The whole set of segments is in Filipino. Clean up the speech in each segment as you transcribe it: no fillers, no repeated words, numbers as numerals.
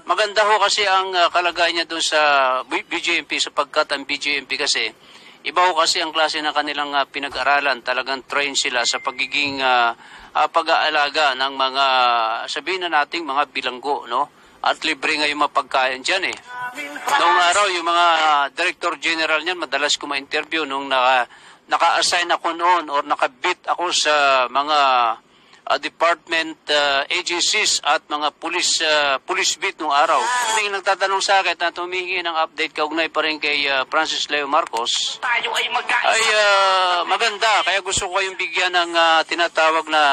Maganda ho kasi ang kalagayan niya doon sa BJMP sapagkat ang BJMP kasi iba ho kasi ang klase ng kanilang pinag-aralan. Talagang train sila sa pagiging pag-aalaga ng mga sabihin na nating mga bilanggo, no? At libre nga yung mapagkain dyan eh. Noong araw, yung mga director general niyan, madalas ko ma-interview nung naka-assign ako noon or nakabit ako sa mga department agencies at mga police beat nung araw. May nagtatanong sa akin na tumingi ng update kaugnay pa rin kay Francis Leo Marcos. Ay maganda, kaya gusto ko kayong bigyan ng tinatawag na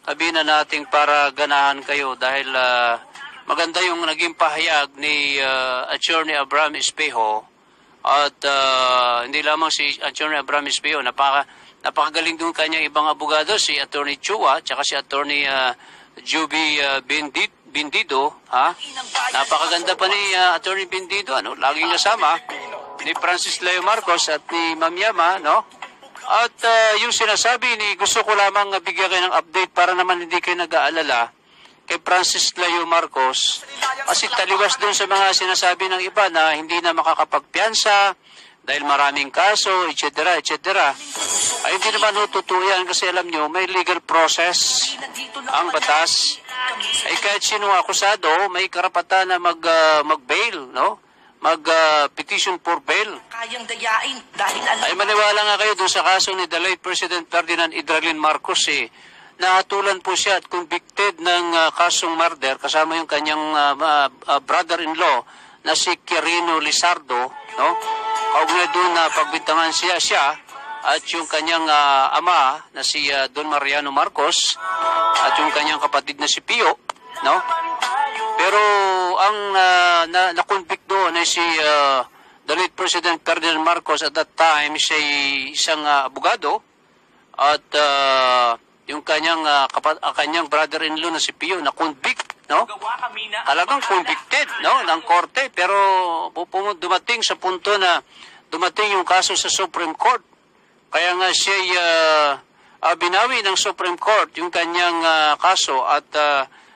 sabihin na nating para ganahan kayo dahil maganda yung naging pahayag ni Attorney Abraham Espejo at hindi lamang si Attorney Abraham Espejo, napakagaling doon kanyang ibang abogado, si Attorney Chua, tsaka si Attorney Juby Bendido. Napakaganda pa ni Attorney Bendido, ano? Laging kasama ni Francis Leo Marcos at ni Ma'am Yama, no? At yung sinasabi ni, gusto ko lamang bigyan kayo ng update para naman hindi kayo nag-aalala kay Francis Leo Marcos kasi taliwas doon sa mga sinasabi ng iba na hindi na makakapagpiyansa dahil maraming kaso, etc., etc. Ay hindi naman totoo yan kasi alam nyo, may legal process ang batas. Ay kahit sino akusado, may karapatan na mag-bail, no? Mag-petition for bail. Ay maniwala nga kayo doon sa kaso ni the late President Ferdinand Idralin Marcos nahatulan po siya at convicted ng kasong murder kasama yung kanyang brother-in-law na si Quirino Lizardo, no? Kaugnay doon na pagbintangan siya at yung kanyang ama na si Don Mariano Marcos at yung kanyang kapatid na si Pio, no? Pero ang na-convict doon ay si the late President Ferdinand Marcos at that time siya isang abogado at yung kanyang brother-in-law na si Pio na convict, no? Talagang convicted, no, ng korte, pero dumating sa punto na dumating yung kaso sa Supreme Court. Kaya nga siya binawi ng Supreme Court yung kanyang kaso at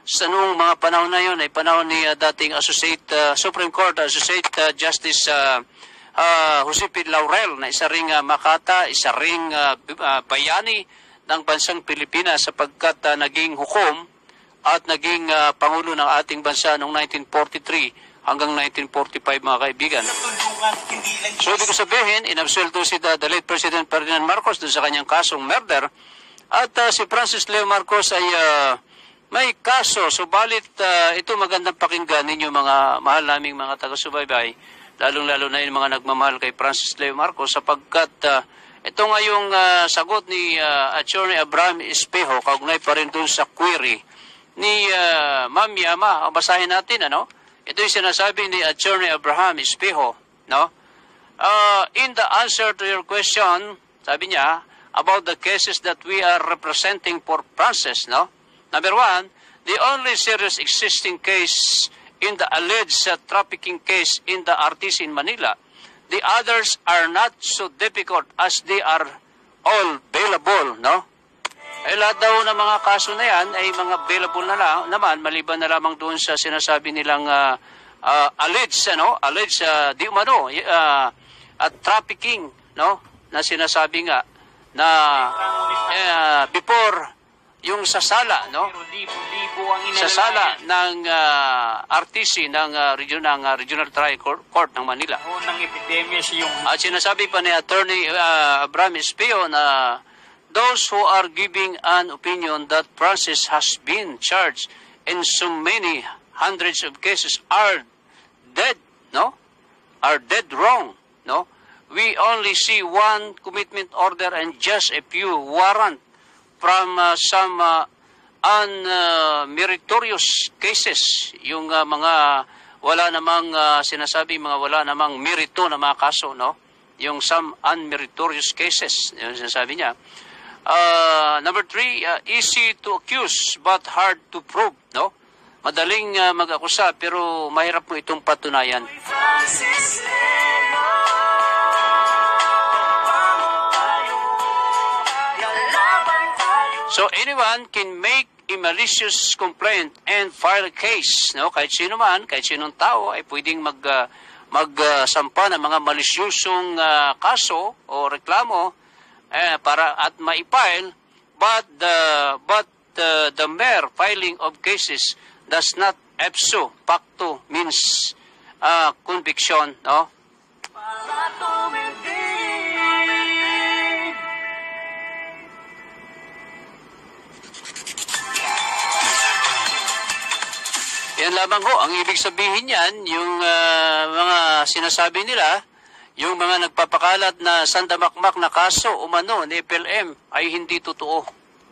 sa noong mga panahon na yun ay panahon ni dating Supreme Court Associate Justice Jose P. Laurel na isa ring makata, isa ring bayani ng bansang Pilipinas sapagkat naging hukom at naging pangulo ng ating bansa noong 1943 hanggang 1945 mga kaibigan. So ibig sabihin, inabsuelto si the late President Ferdinand Marcos doon sa kanyang kasong murder at si Francis Leo Marcos ay may kaso. Subalit ito magandang pakinggan ninyo mga mahal naming mga taga-subaybay, lalong-lalo na yung mga nagmamahal kay Francis Leo Marcos sapagkat ito nga yung sagot ni Attorney Abraham Espejo kaugnay pa rin doon sa query ni Ma'am Yama. Basahin natin, ano? Ito yung sinasabi ni Attorney Abraham Espejo, no? In the answer to your question, sabi niya, about the cases that we are representing for Francis, no? Number one, the only serious existing case in the alleged trafficking case in the RTC in Manila. The others are not so difficult as they are all bailable, no? Eh lahat daw ng mga kaso na yan ay mga bailable na lang, naman, maliban na lamang doon sa sinasabi nilang alleged di umano, at trafficking, no? Na sinasabi nga na before yung sasala, no? Sasala ng RTC ng Regional Trial Court ng Manila. At sinasabi pa ni Attorney Abraham Espejo na those who are giving an opinion that Francis has been charged in so many hundreds of cases are dead, no? Are dead wrong, no? We only see one commitment order and just a few warrant from some unmeritorious cases, yung mga wala namang sinasabi, mga wala namang merito na mga kaso, no? Yung some unmeritorious cases, yung sinasabi niya. Number three, easy to accuse but hard to prove, no? Madaling mag-akusa pero mahirap mo itong patunayan. So anyone can make a malicious complaint and file a case. No? Kahit sino man, kahit sinong tao ay pwedeng magsampa ng mga malisyosong kaso o reklamo para at maipile, but the mere filing of cases does not ipso facto means conviction, no? Yan lamang ho, ang ibig sabihin niyan, yung mga sinasabi nila, yung mga nagpapakalat na sandamakmak na kaso umano ni PLM ay hindi totoo.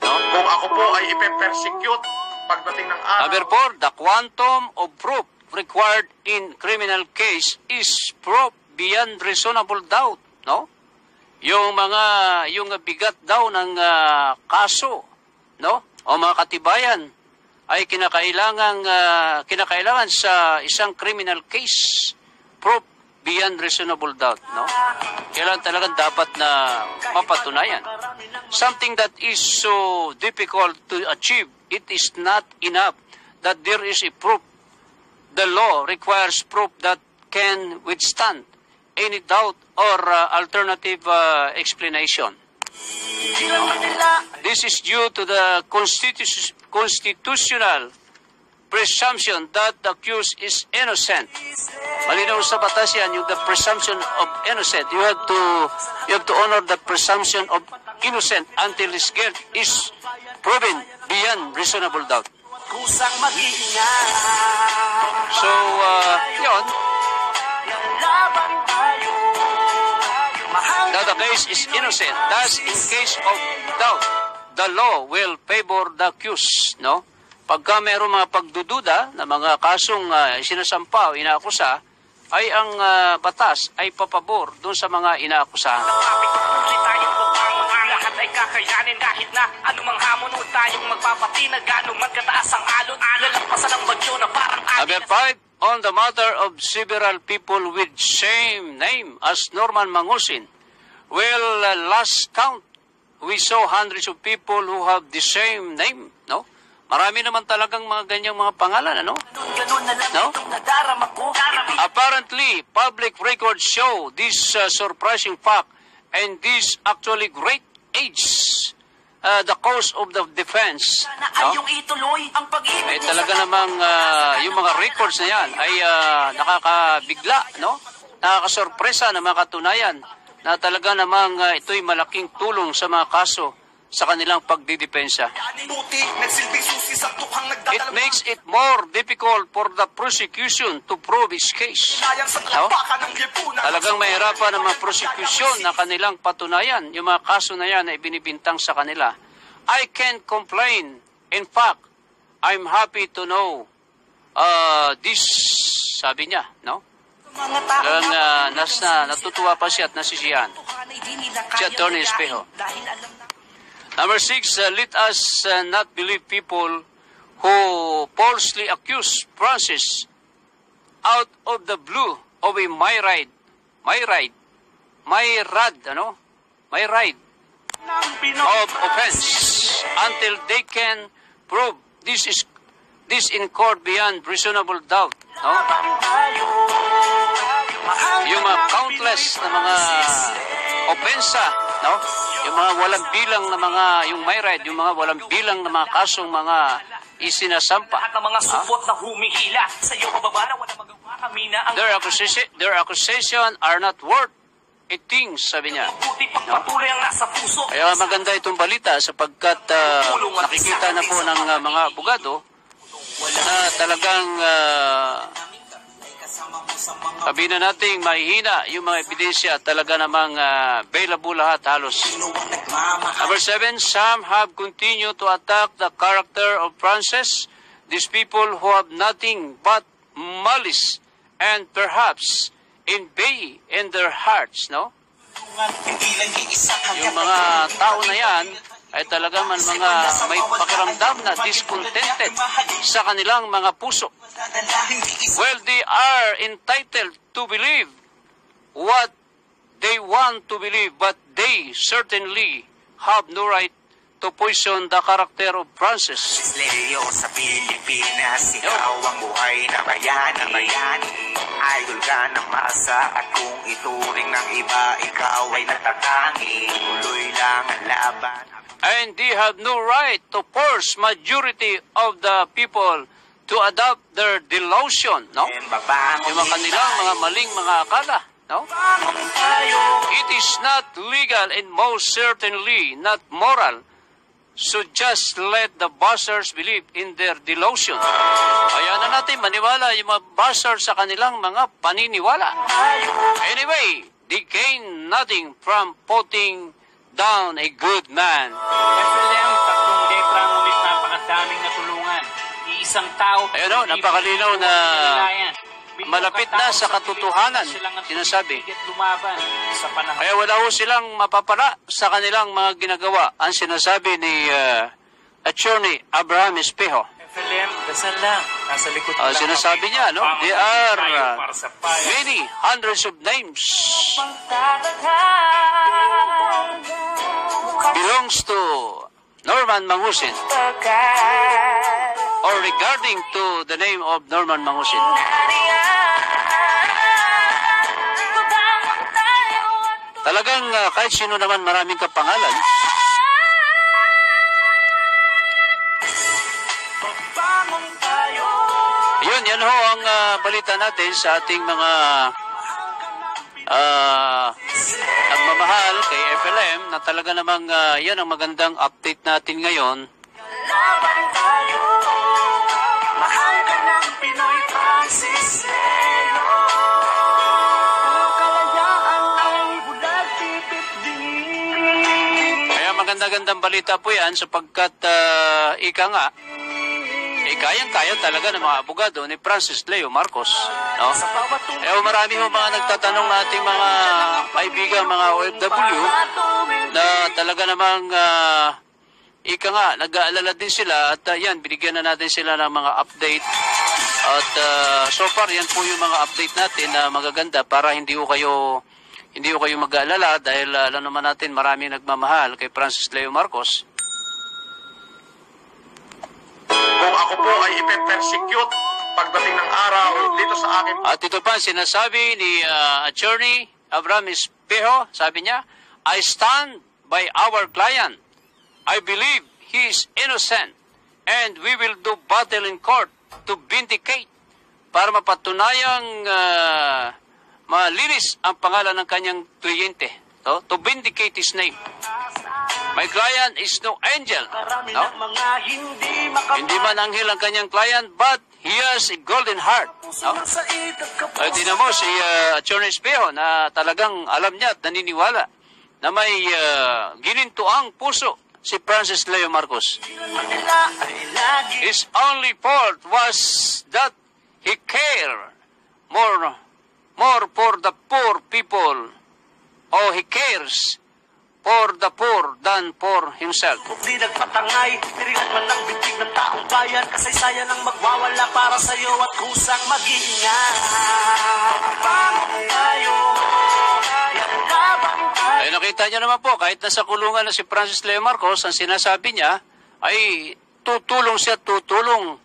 No? Kung ako po ay ipe-persecute pagdating ng araw. Number 4, the quantum of proof required in criminal case is proof beyond reasonable doubt. No? Yung bigat daw ng kaso, no? O mga katibayan ay kinakailangan sa isang criminal case, proof beyond reasonable doubt, no? Kailangan talagang dapat na mapatunayan. Something that is so difficult to achieve, it is not enough that there is a proof. The law requires proof that can withstand any doubt or alternative explanation. This is due to the constitutional presumption that the accused is innocent. Malinaw sa batas yan, yung the presumption of innocent. You have to honor the presumption of innocent until his guilt is proven beyond reasonable doubt. So, yun. That the case is innocent. Thus, in case of doubt, the law will favor the accused, no? Pagka mayroong mga pagdududa na mga kasong sinasampa o inaakusa, ay ang batas ay papabor doon sa mga inaakusahan. Lahat ay kakayanin kahit na anumang hamon o tayong magpapatinag anuman kataas ang alon, lalampasan ang bagyo na parang Number 5, on the matter of several people with same name as Norman Mangusin. Well, last count, we saw hundreds of people who have the same name, no? Marami naman talagang mga ganyang mga pangalan, ano? No? Apparently, public records show this surprising fact, and this actually great aids the cause of the defense. No? Ay talaga namang yung mga records na yan ay nakakabigla, no? Nakakasorpresa na makatunayan na talaga namang ito'y malaking tulong sa mga kaso sa kanilang pagdidepensa. It makes it more difficult for the prosecution to prove its case. No? Talagang mahirapan ng mga prosecution na kanilang patunayan yung mga kaso na yan na ibinibintang sa kanila. I can't complain. In fact, I'm happy to know this, sabi niya, no? Talagang natutuwa pa siya at nasisiyahan. Si Atty. Espejo. Number 6, let us not believe people who falsely accuse Francis out of the blue of a myriad of offense until they can prove this in court beyond reasonable doubt. No? Yung mga countless na mga opensa, no? Yung mga walang bilang na mga, yung myriad, yung mga walang bilang na mga kasong mga isinasampa. Lahat ng mga supot na humihila sa iyo kababala, wala magawa kami na ang their accusation are not worth a thing, sabi niya. No? Kaya maganda itong balita sapagkat nakikita na po ng mga abogado na talagang sabi na nating mahihina yung mga ebidensya, talaga namang available lahat halos. Number 7, some have continued to attack the character of Francis. These people who have nothing but malice and perhaps envy in their hearts, no? Yung mga tao na yan ay talaga man mga may pakiramdam na discontented sa kanilang mga puso. Well, they are entitled to believe what they want to believe, but they certainly have no right to poison the character of Francis. Leo sa Pilipinas, ikaw ang buhay na bayani. Idol ka ng masa at kung ituring ng iba, ikaw ay natatangi. Tuloy lang ang laban. And they have no right to force majority of the people to adopt their delusion, no? Yung mga kanilang mga maling mga akala, no? It is not legal and most certainly not moral. So just let the buzzers believe in their delusion. Kaya na natin maniwala yung mga buzzers sa kanilang mga paniniwala. Anyway, they gain nothing from putting down a good man. FLM, 3 letra ngunit napakadaming natulungan. Iisang tao. Ayun o, napakalinaw na malapit na sa katotohanan, sinasabi. Kaya wala ho silang mapapala sa kanilang mga ginagawa. Ang sinasabi ni Attorney Abraham Espejo. FLM, dasal lang. Nasa likod lang. Sinasabi niya, no? There are many hundreds of names belongs to Norman Mangusin or regarding to the name of Norman Mangusin. Talagang kahit sino naman maraming kapangalan. Yan ho ang balita natin sa ating mga nagmamahal kay FLM na talaga namang yan ang magandang update natin ngayon. Laban tayo, mahal ka ng Pinoy Francis Leo. Kalayaan ay bulag pipigdingin. Kaya maganda-gandang balita po yan sapagkat ika nga, kayang-kaya talaga ng mga abogado ni Francis Leo Marcos. No? Marami mo mga nagtatanong na ating mga kaibigan, mga OFW, na talaga namang ika nga, nag-aalala din sila at yan, binigyan na natin sila ng mga update. At so far, yan po yung mga update natin na magaganda para hindi ko kayo mag-aalala dahil alam naman natin marami nagmamahal kay Francis Leo Marcos. Kung ako po ay ipe-persecute pagdating ng araw dito sa akin. At ito pa sinasabi ni Attorney Abraham Espejo, sabi niya, I stand by our client. I believe he is innocent and we will do battle in court to vindicate para mapatunayang malinis ang pangalan ng kanyang kliyente. No? To vindicate his name. My client is no angel. No? Hindi man anghel ang kanyang client, but he has a golden heart. No? Ay, tinan mo si Attorney Espejo na talagang alam niya at naniniwala na may ginintuang puso si Francis Leo Marcos. His only fault was that he cared more for the poor people. Oh, he cares for the poor than for himself. Di nagpatangay, tirihan man ng bitig ng taong bayan, kasaysayan ang magwawala para sa'yo at kusang mag-ingat. Ay, nakita niyo naman po, kahit nasa kulungan na si Francis Leo Marcos, ang sinasabi niya ay tutulong siya, tutulong.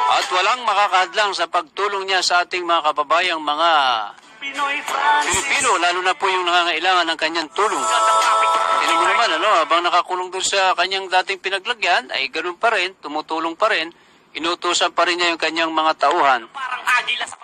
At walang makakahadlang sa pagtulong niya sa ating mga kababayang mga Pilipino, lalo na po yung nangangailangan ng kanyang tulong. Tignan mo naman, habang nakakulong doon sa kanyang dating pinaglagyan, ay ganun pa rin, tumutulong pa rin, inutusan pa rin niya yung kanyang mga tauhan. Parang agila sa